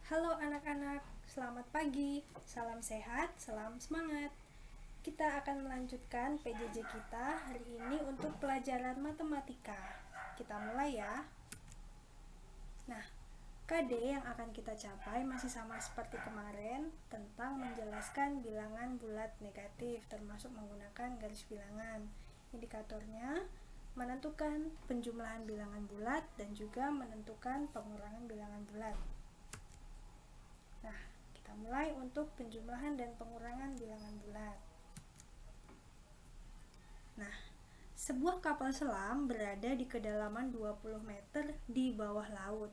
Halo anak-anak, selamat pagi, salam sehat, salam semangat. Kita akan melanjutkan PJJ kita hari ini untuk pelajaran matematika. Kita mulai ya. Nah, KD yang akan kita capai masih sama seperti kemarin tentang menjelaskan bilangan bulat negatif termasuk menggunakan garis bilangan. Indikatornya menentukan penjumlahan bilangan bulat dan juga menentukan pengurangan bilangan bulat. Nah, kita mulai untuk penjumlahan dan pengurangan bilangan bulat. Nah, sebuah kapal selam berada di kedalaman 20 meter di bawah laut.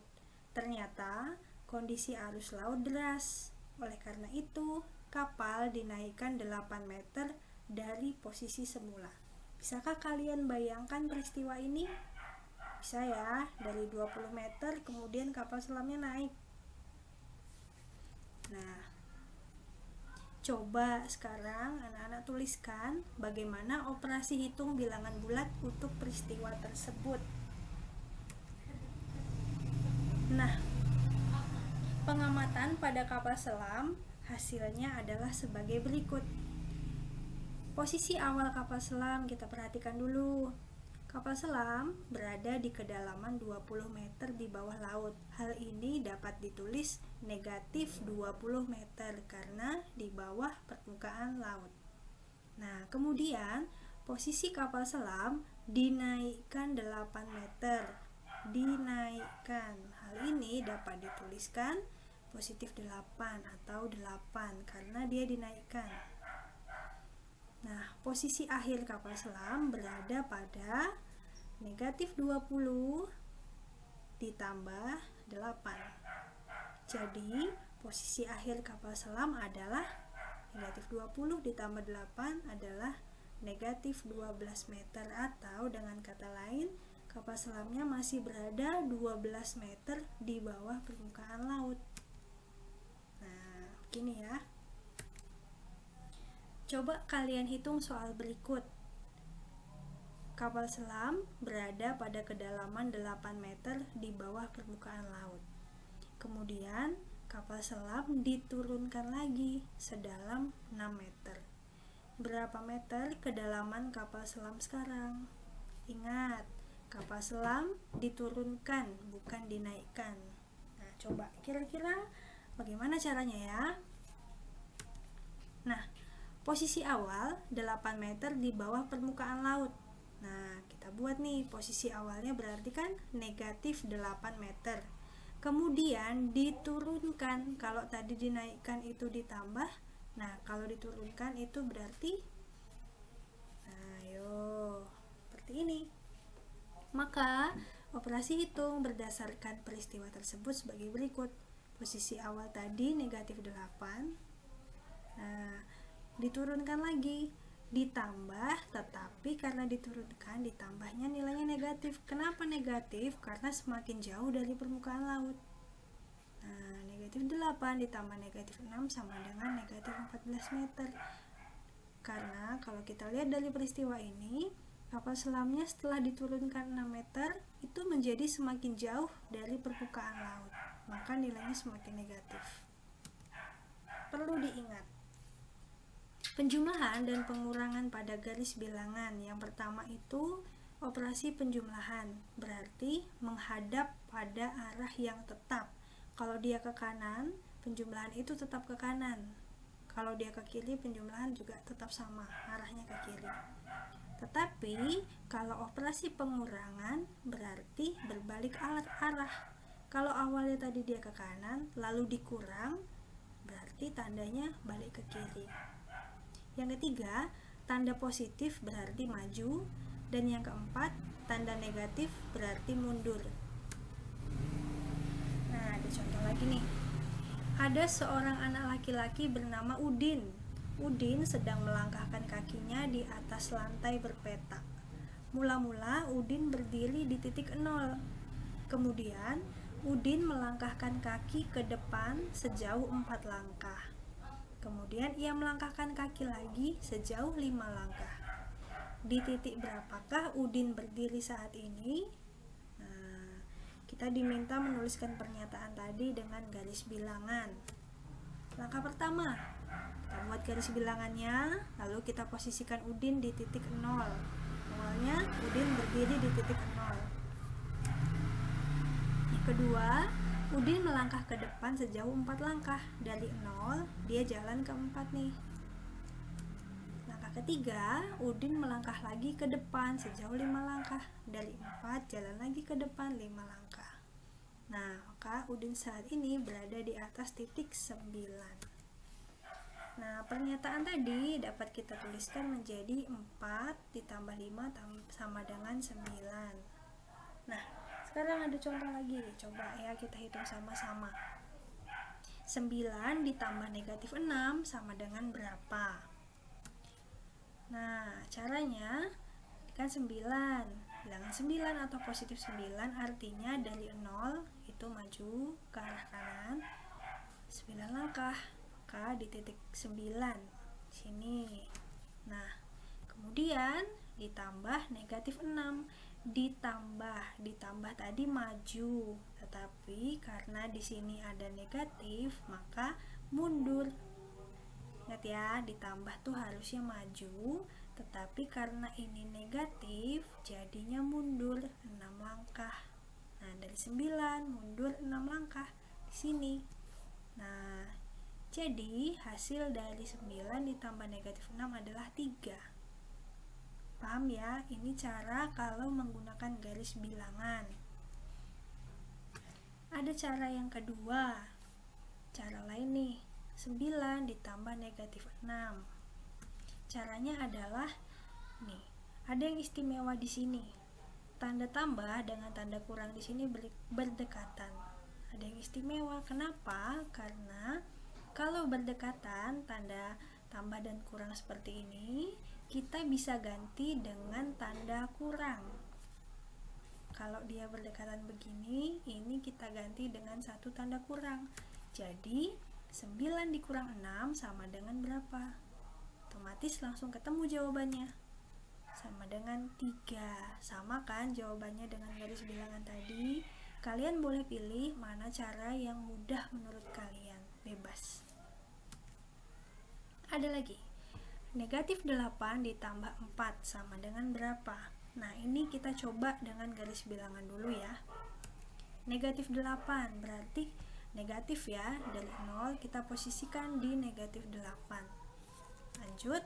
Ternyata, kondisi arus laut deras. Oleh karena itu, kapal dinaikkan 8 meter dari posisi semula. Bisakah kalian bayangkan peristiwa ini? Bisa ya, dari 20 meter kemudian kapal selamnya naik. Nah, coba sekarang anak-anak tuliskan bagaimana operasi hitung bilangan bulat untuk peristiwa tersebut. Nah, pengamatan pada kapal selam hasilnya adalah sebagai berikut. Posisi awal kapal selam kita perhatikan dulu. Kapal selam berada di kedalaman 20 meter di bawah laut. Hal ini dapat ditulis negatif 20 meter karena di bawah permukaan laut. Nah, kemudian posisi kapal selam dinaikkan 8 meter. Dinaikkan. Hal ini dapat dituliskan positif 8 atau 8 karena dia dinaikkan. Nah, posisi akhir kapal selam berada pada negatif 20 ditambah 8. Jadi, posisi akhir kapal selam adalah negatif 20 ditambah 8 adalah negatif 12 meter, atau dengan kata lain, kapal selamnya masih berada 12 meter di bawah permukaan laut. Nah, begini ya. Coba kalian hitung soal berikut. Kapal selam berada pada kedalaman 8 meter di bawah permukaan laut. Kemudian, kapal selam diturunkan lagi sedalam 6 meter. Berapa meter kedalaman kapal selam sekarang? Ingat, kapal selam diturunkan, bukan dinaikkan. Nah, coba kira-kira bagaimana caranya ya? Nah, posisi awal 8 meter di bawah permukaan laut. Nah, kita buat nih, posisi awalnya berarti kan negatif 8 meter. Kemudian diturunkan, kalau tadi dinaikkan itu ditambah. Nah, kalau diturunkan itu berarti seperti ini. Maka, operasi hitung berdasarkan peristiwa tersebut sebagai berikut. Posisi awal tadi negatif 8. Nah, diturunkan lagi, ditambah, tetapi karena diturunkan, ditambahnya nilainya negatif. Kenapa negatif? Karena semakin jauh dari permukaan laut. Nah, negatif 8 ditambah negatif 6 sama dengan negatif 14 meter. Karena kalau kita lihat dari peristiwa ini, kapal selamnya setelah diturunkan 6 meter itu menjadi semakin jauh dari permukaan laut. Maka nilainya semakin negatif. Perlu diingat, penjumlahan dan pengurangan pada garis bilangan. Yang pertama itu operasi penjumlahan, berarti menghadap pada arah yang tetap. Kalau dia ke kanan, penjumlahan itu tetap ke kanan. Kalau dia ke kiri, penjumlahan juga tetap sama, arahnya ke kiri. Tetapi kalau operasi pengurangan berarti berbalik arah. Kalau awalnya tadi dia ke kanan, lalu dikurang, berarti tandanya balik ke kiri. Yang ketiga, tanda positif berarti maju, dan yang keempat, tanda negatif berarti mundur. Nah, ada contoh lagi nih. Ada seorang anak laki-laki bernama Udin. Udin sedang melangkahkan kakinya di atas lantai berpetak. Mula-mula Udin berdiri di titik 0. Kemudian, Udin melangkahkan kaki ke depan sejauh 4 langkah. Kemudian ia melangkahkan kaki lagi sejauh 5 langkah. Di titik berapakah Udin berdiri saat ini? Nah, kita diminta menuliskan pernyataan tadi dengan garis bilangan. Langkah pertama, kita buat garis bilangannya, lalu kita posisikan Udin di titik 0. Awalnya Udin berdiri di titik 0. Yang kedua, Udin melangkah ke depan sejauh 4 langkah. Dari 0, dia jalan ke 4 nih. Ketiga, Udin melangkah lagi ke depan sejauh 5 langkah. Dari 4 jalan lagi ke depan 5 langkah. Nah, maka Udin saat ini berada di atas titik 9. Nah, pernyataan tadi dapat kita tuliskan menjadi 4 ditambah 5 sama dengan 9. Nah, sekarang ada contoh lagi. Coba ya kita hitung sama-sama. 9 ditambah negatif 6 sama dengan berapa? Nah, caranya kan 9. Bilangan 9 atau positif 9 artinya dari 0 itu maju ke arah kanan 9 langkah di titik 9 sini. Nah, kemudian ditambah negatif 6, ditambah tadi maju, tetapi karena di sini ada negatif maka mundur. Ingat ya, ditambah tuh harusnya maju, tetapi karena ini negatif jadinya mundur 6 langkah. Nah, dari 9 mundur 6 langkah di sini. Nah, jadi hasil dari 9 ditambah negatif 6 adalah 3. Paham ya? Ini cara kalau menggunakan garis bilangan. Ada cara yang kedua. Cara lain nih. 9 ditambah negatif 6. Caranya adalah nih, ada yang istimewa di sini. Tanda tambah dengan tanda kurang di sini berdekatan. Ada yang istimewa. Kenapa? Karena kalau berdekatan, tanda tambah dan kurang seperti ini, kita bisa ganti dengan tanda kurang. Kalau dia berdekatan begini, ini kita ganti dengan satu tanda kurang. Jadi 9 dikurang 6 sama dengan berapa? Otomatis langsung ketemu jawabannya. Sama dengan 3. Sama kan jawabannya dengan garis bilangan tadi. Kalian boleh pilih mana cara yang mudah menurut kalian. Bebas. Ada lagi. Negatif 8 ditambah 4 sama dengan berapa? Nah, ini kita coba dengan garis bilangan dulu ya. Negatif 8 berarti negatif ya, dari 0 kita posisikan di negatif 8. Lanjut,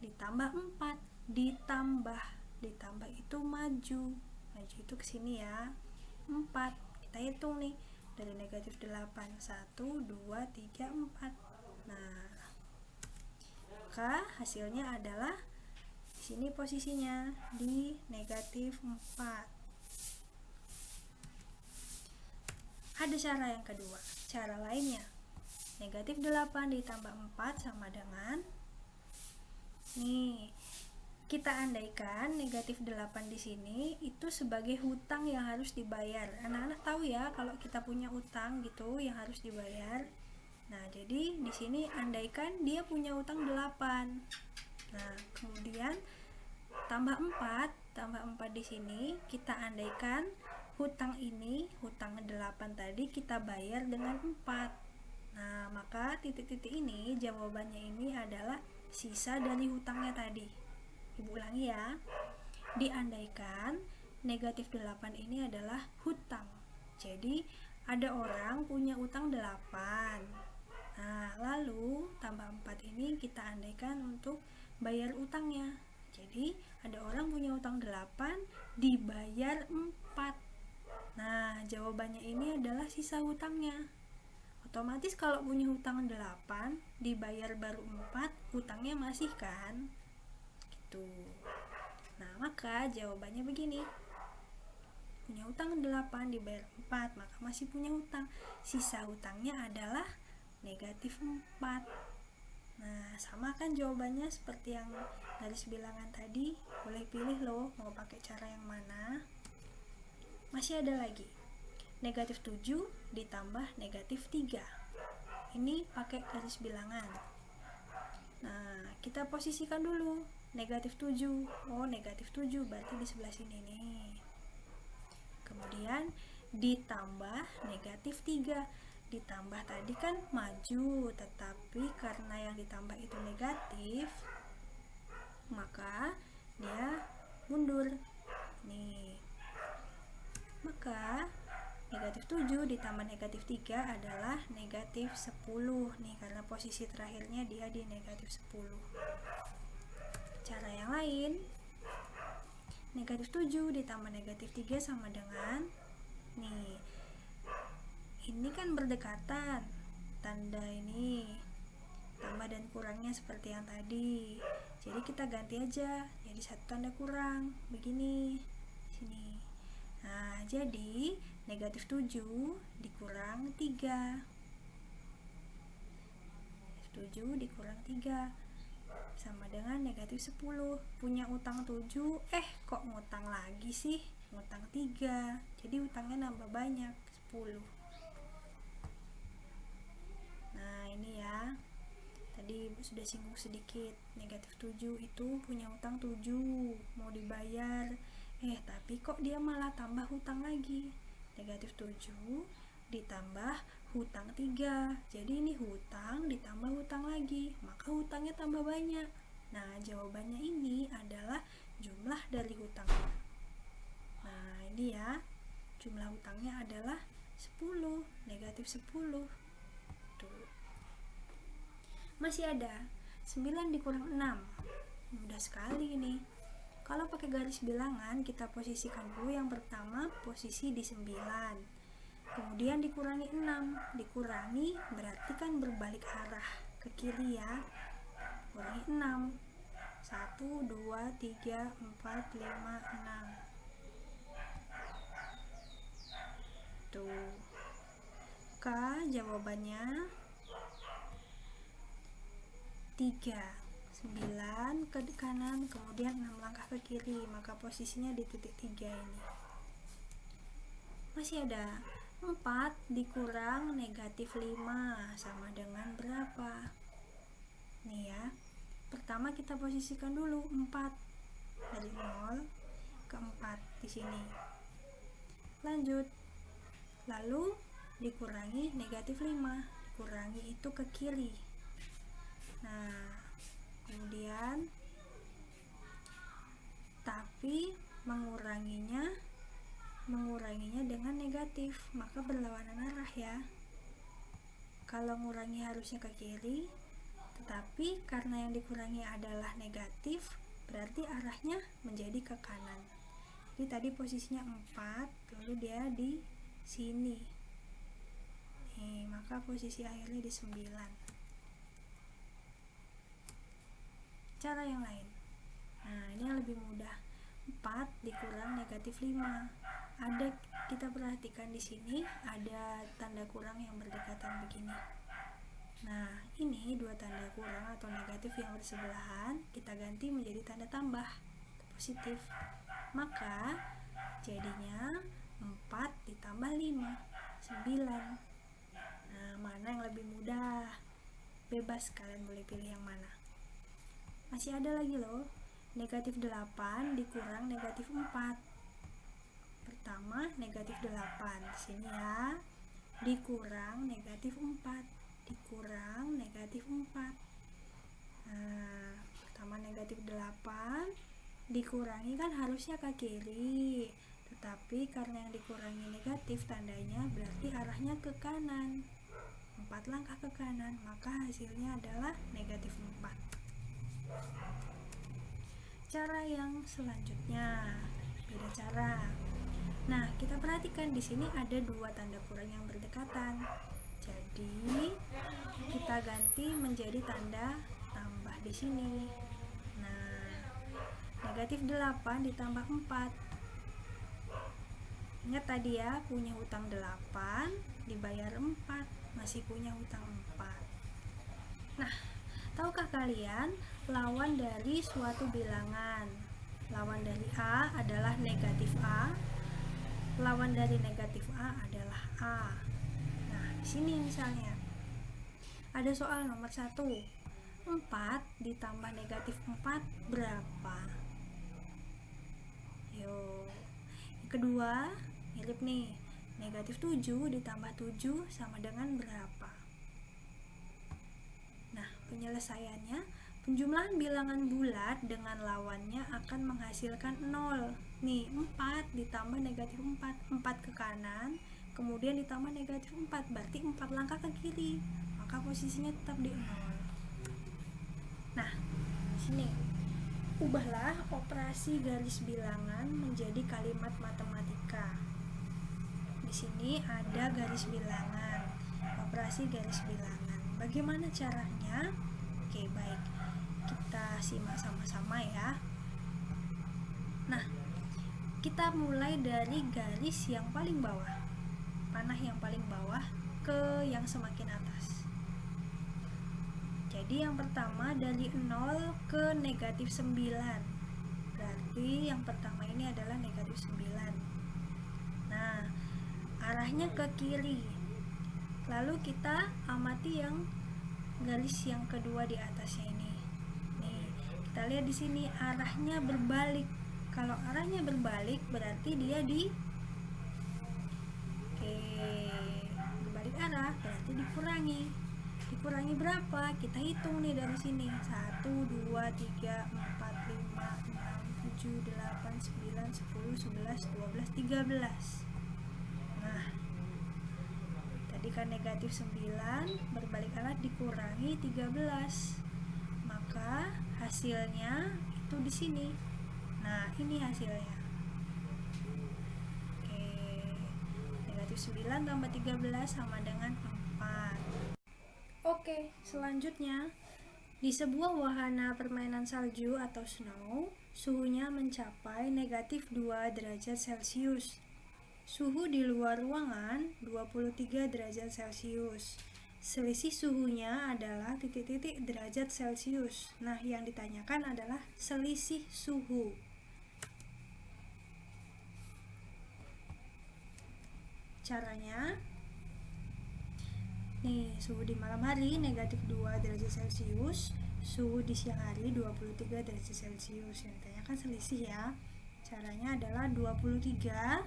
ditambah 4, ditambah itu maju itu ke sini ya. 4, kita hitung nih, dari negatif 8, 1, 2, 3, 4. Nah, maka hasilnya adalah di sini posisinya di negatif 4. Ada cara yang kedua. Cara lainnya, negatif 8 ditambah 4 sama dengan nih, kita andaikan negatif 8 di sini itu sebagai hutang yang harus dibayar. Anak-anak tahu ya kalau kita punya utang gitu yang harus dibayar. Nah, jadi di sini andaikan dia punya utang 8. Nah, kemudian tambah 4 di sini kita andaikan hutang ini, hutang 8 tadi kita bayar dengan 4. Nah, maka titik-titik ini jawabannya ini adalah sisa dari hutangnya tadi. Ibu ulangi ya. Diandaikan negatif 8 ini adalah hutang. Jadi, ada orang punya utang 8. Nah, lalu tambah 4 ini kita andaikan untuk bayar utangnya. Jadi, ada orang punya utang 8 dibayar 4. Nah, jawabannya ini adalah sisa hutangnya. Otomatis kalau punya hutang 8 dibayar baru 4, hutangnya masih kan? Gitu. Nah, maka jawabannya begini. Punya hutang 8 dibayar 4, maka masih punya hutang. Sisa hutangnya adalah negatif 4. Nah, sama kan jawabannya seperti yang garis bilangan tadi. Boleh pilih loh mau pakai cara yang mana. Masih ada lagi. Negatif 7 ditambah negatif 3. Ini pakai garis bilangan. Nah, kita posisikan dulu. Negatif 7. Oh, negatif 7 berarti di sebelah sini nih. Kemudian ditambah negatif 3. Ditambah tadi kan maju, tetapi karena yang ditambah itu negatif, maka dia mundur. Nih. Maka negatif 7 ditambah negatif 3 adalah negatif 10 nih, karena posisi terakhirnya dia di negatif 10. Cara yang lain, negatif 7 ditambah negatif 3 sama dengan nih, ini kan berdekatan, tanda ini tambah dan kurangnya seperti yang tadi, jadi kita ganti aja jadi satu tanda kurang begini sini. Nah, jadi negatif 7 dikurang 3, 7 dikurang 3 sama dengan negatif 10. Punya utang 7, kok ngutang lagi sih? Ngutang 3, jadi utangnya nambah banyak, 10. Nah, ini ya, tadi sudah singgung sedikit, negatif 7 itu punya utang 7, mau dibayar, tapi kok dia malah tambah hutang lagi. Negatif 7 ditambah hutang 3, jadi ini hutang ditambah hutang lagi, maka hutangnya tambah banyak. Nah, jawabannya ini adalah jumlah dari hutangnya. Nah, ini ya, jumlah hutangnya adalah 10, negatif 10. Tuh. Masih ada 9 dikurang 6, mudah sekali ini. Kalau pakai garis bilangan, kita posisikan dulu yang pertama posisi di 9, kemudian dikurangi 6, dikurangi berarti kan berbalik arah ke kiri ya, kurangi 6, 1, 2, 3, 4, 5, 6. Tuh, jawabannya 3. 9 ke kanan, kemudian 6 langkah ke kiri, maka posisinya di titik 3 ini. Masih ada 4 dikurang negatif 5 sama dengan berapa? Nih ya, pertama kita posisikan dulu 4 dari 0 ke 4 di sini. Lanjut, lalu dikurangi negatif 5, dikurangi itu ke kiri. Nah, kemudian tapi menguranginya dengan negatif, maka berlawanan arah ya. Kalau ngurangi harusnya ke kiri, tetapi karena yang dikurangi adalah negatif, berarti arahnya menjadi ke kanan. Jadi tadi posisinya 4, lalu dia di sini. Nih, maka posisi akhirnya di 9. Cara yang lain, nah ini yang lebih mudah, 4 dikurang negatif 5. Ada, kita perhatikan di sini ada tanda kurang yang berdekatan begini. Nah, ini dua tanda kurang atau negatif yang bersebelahan kita ganti menjadi tanda tambah positif, maka jadinya 4 ditambah 5, 9. Nah, mana yang lebih mudah? Bebas, kalian boleh pilih yang mana. Masih ada lagi loh, negatif 8 dikurang negatif 4. Pertama negatif 8 di sini ya, dikurang negatif 4, dikurang negatif 4. Nah, pertama negatif 8 dikurangi kan harusnya ke kiri, tetapi karena yang dikurangi negatif tandanya berarti arahnya ke kanan, 4 langkah ke kanan, maka hasilnya adalah negatif 4. Cara yang selanjutnya beda cara. Nah, kita perhatikan di sini ada dua tanda kurang yang berdekatan. Jadi kita ganti menjadi tanda tambah di sini. Nah, negatif 8 ditambah 4. Ingat tadi ya, punya hutang 8 dibayar 4, masih punya hutang 4. Nah, tahukah kalian lawan dari suatu bilangan? Lawan dari A adalah negatif A, lawan dari negatif A adalah A. Nah, di sini misalnya ada soal nomor 1, 4 ditambah negatif 4 berapa? Yo. Yang kedua, mirip nih, Negatif 7 ditambah 7 sama dengan berapa? Nah, penyelesaiannya, penjumlahan bilangan bulat dengan lawannya akan menghasilkan 0. Nih, 4 ditambah negatif 4. 4 ke kanan, kemudian ditambah negatif 4. Berarti 4 langkah ke kiri. Maka posisinya tetap di 0. Nah, sini. Ubahlah operasi garis bilangan menjadi kalimat matematika. Di sini ada garis bilangan, operasi garis bilangan. Bagaimana caranya? Oke, baik. Kita simak sama-sama ya. Nah, kita mulai dari garis yang paling bawah. Panah yang paling bawah ke yang semakin atas. Jadi yang pertama dari 0 ke negatif 9. Berarti yang pertama ini adalah negatif 9. Nah, arahnya ke kiri. Lalu kita amati yang garis yang kedua di atasnya ini. Nih, kita lihat di sini arahnya berbalik. Kalau arahnya berbalik berarti dia berbalik arah, berarti dikurangi. Dikurangi berapa? Kita hitung nih dari sini. 1, 2, 3, 4, 5, 6, 7, 8, 9, 10, 11, 12, 13. Nah, tadi kan negatif 9 berbalik arah dikurangi 13. Maka hasilnya itu di sini. Nah, ini hasilnya. Oke. Negatif 9 tambah 13 sama dengan 4. Oke, selanjutnya, di sebuah wahana permainan salju atau snow, suhunya mencapai negatif 2 derajat Celcius. Suhu di luar ruangan 23 derajat Celcius. Selisih suhunya adalah titik-titik derajat Celcius. Nah, yang ditanyakan adalah selisih suhu. Caranya, nih, suhu di malam hari negatif 2 derajat Celcius, suhu di siang hari 23 derajat Celcius. Yang ditanyakan selisih ya. Caranya adalah 23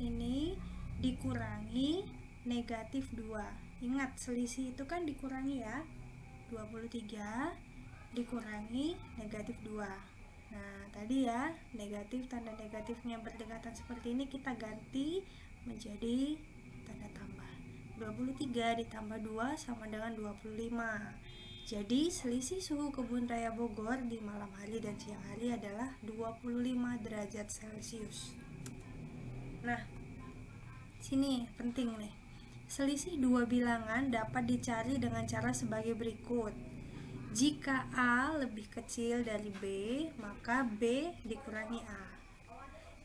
ini dikurangi negatif 2. Ingat, selisih itu kan dikurangi ya. 23 dikurangi negatif 2. Nah, tadi ya, negatif, tanda negatifnya berdekatan seperti ini kita ganti menjadi tanda tambah. 23 ditambah 2 sama dengan 25. Jadi selisih suhu kebun raya Bogor di malam hari dan siang hari adalah 25 derajat Celcius. Nah, sini penting nih. Selisih dua bilangan dapat dicari dengan cara sebagai berikut. Jika A lebih kecil dari B, maka B dikurangi A.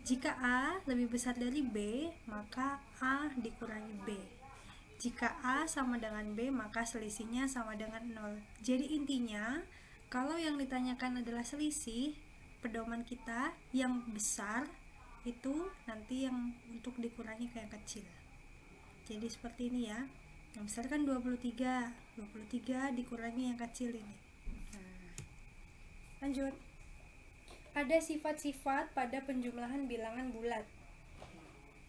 Jika A lebih besar dari B, maka A dikurangi B. Jika A sama dengan B, maka selisihnya sama dengan 0. Jadi intinya, kalau yang ditanyakan adalah selisih, pedoman kita yang besar itu nanti yang untuk dikurangi ke yang kecil. Jadi seperti ini ya. Yang besar kan 23 dikurangi yang kecil ini. Nah, lanjut. Ada sifat-sifat pada penjumlahan bilangan bulat.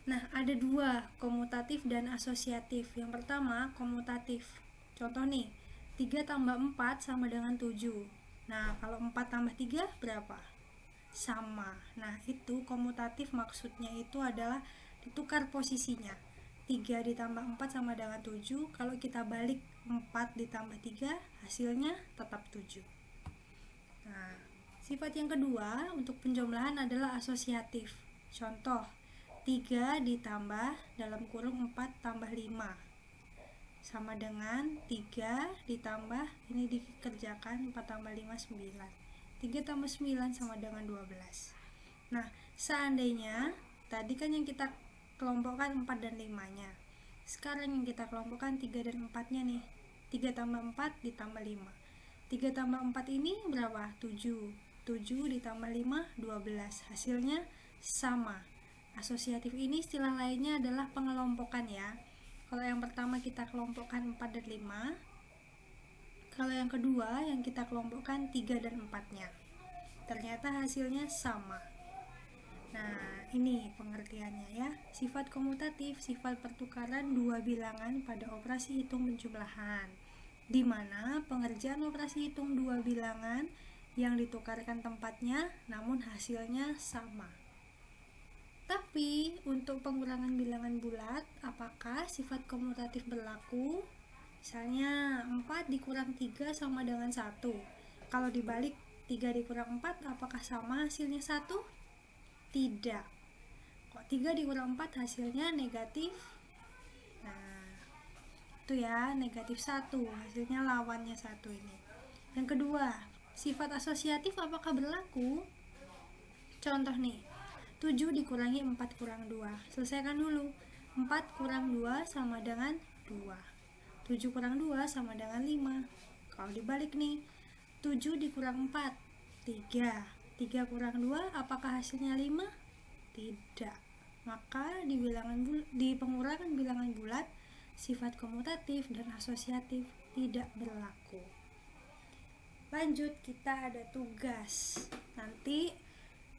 Nah, ada dua, komutatif dan asosiatif. Yang pertama, komutatif. Contoh nih, 3 tambah 4 sama dengan 7. Nah, kalau 4 tambah 3 berapa? Sama. Nah, itu komutatif, maksudnya itu adalah ditukar posisinya. 3 ditambah 4 sama dengan 7. Kalau kita balik 4 ditambah 3, hasilnya tetap 7. Nah, sifat yang kedua untuk penjumlahan adalah asosiatif. Contoh, 3 ditambah dalam kurung 4 tambah 5 sama dengan 3 ditambah, ini dikerjakan 4 tambah 5 9. 3 tambah 9 sama dengan 12. Nah, seandainya tadi kan yang kita kelompokkan 4 dan 5-nya. Sekarang yang kita kelompokkan 3 dan 4-nya nih. 3 tambah 4 ditambah 5. 3 tambah 4 ini berapa? 7. 7 ditambah 5, 12. Hasilnya sama. Asosiatif ini istilah lainnya adalah pengelompokan ya. Kalau yang pertama kita kelompokkan 4 dan 5. Kalau yang kedua yang kita kelompokkan 3 dan 4-nya. Ternyata hasilnya sama. Nah, ini pengertiannya ya. Sifat komutatif, sifat pertukaran dua bilangan pada operasi hitung penjumlahan, di mana pengerjaan operasi hitung dua bilangan yang ditukarkan tempatnya namun hasilnya sama. Tapi untuk pengurangan bilangan bulat, apakah sifat komutatif berlaku? Misalnya 4 dikurang 3 sama dengan 1. Kalau dibalik 3 dikurang 4, apakah sama hasilnya 1? Tidak. Kok 3 dikurang 4 hasilnya negatif? Nah, itu ya, negatif 1. Hasilnya lawannya 1 ini. Yang kedua, sifat asosiatif apakah berlaku? Contoh nih, 7 dikurangi 4 kurang 2. Selesaikan dulu. 4 kurang 2 sama dengan 2. 7 kurang 2 sama dengan 5. Kalau dibalik nih, 7 dikurang 4, 3. 3 kurang 2, apakah hasilnya 5? Tidak. Maka di pengurangan bilangan bulat, sifat komutatif dan asosiatif tidak berlaku. Lanjut, kita ada tugas. Nanti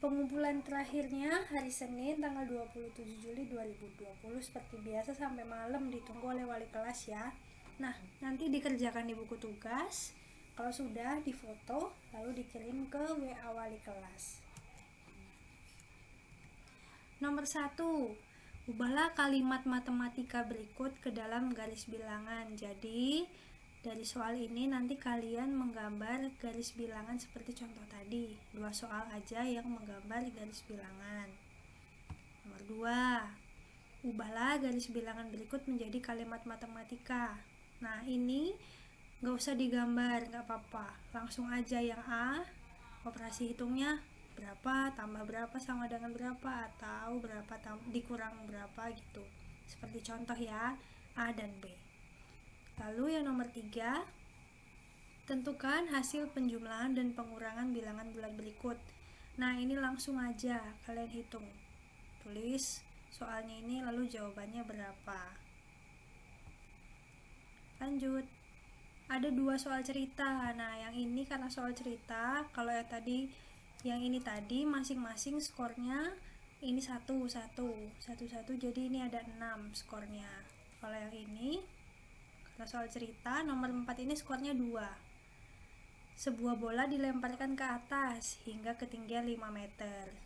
pengumpulan terakhirnya hari Senin tanggal 27 Juli 2020 seperti biasa sampai malam, ditunggu oleh wali kelas ya. Nah, nanti dikerjakan di buku tugas. Kalau sudah, difoto lalu dikirim ke WA wali kelas. Nomor 1, ubahlah kalimat matematika berikut ke dalam garis bilangan. Jadi dari soal ini nanti kalian menggambar garis bilangan seperti contoh tadi. 2 soal aja yang menggambar garis bilangan. Nomor 2, ubahlah garis bilangan berikut menjadi kalimat matematika. Nah, ini gak usah digambar, gak apa-apa. Langsung aja yang A, operasi hitungnya berapa tambah berapa sama dengan berapa, atau berapa dikurang berapa gitu. Seperti contoh ya, A dan B. Lalu yang nomor 3, tentukan hasil penjumlahan dan pengurangan bilangan bulat berikut. Nah, ini langsung aja kalian hitung. Tulis soalnya ini lalu jawabannya berapa. Lanjut. Ada 2 soal cerita. Nah, yang ini karena soal cerita, kalau yang ini tadi masing-masing skornya ini 1, jadi ini ada 6 skornya. Kalau yang ini karena soal cerita, nomor 4 ini skornya 2. Sebuah bola dilemparkan ke atas hingga ketinggian 5 meter.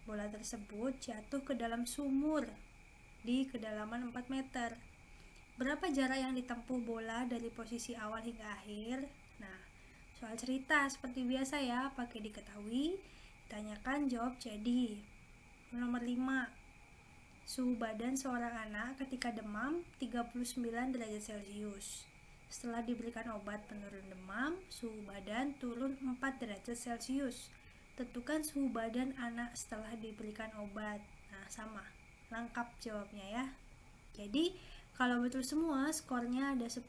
Bola tersebut jatuh ke dalam sumur di kedalaman 4 meter. Berapa jarak yang ditempuh bola dari posisi awal hingga akhir? Nah, soal cerita seperti biasa ya, pakai diketahui, tanyakan, jawab jadi. Nomor 5, suhu badan seorang anak ketika demam 39 derajat Celcius. Setelah diberikan obat penurun demam, suhu badan turun 4 derajat Celcius. Tentukan suhu badan anak setelah diberikan obat. Nah, sama, lengkap jawabnya ya. Jadi kalau betul semua, skornya ada 10.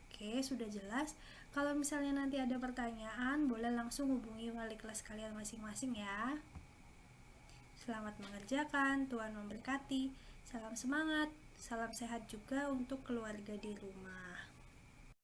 Oke, sudah jelas. Kalau misalnya nanti ada pertanyaan, boleh langsung hubungi wali kelas kalian masing-masing ya. Selamat mengerjakan, Tuhan memberkati. Salam semangat, salam sehat juga untuk keluarga di rumah.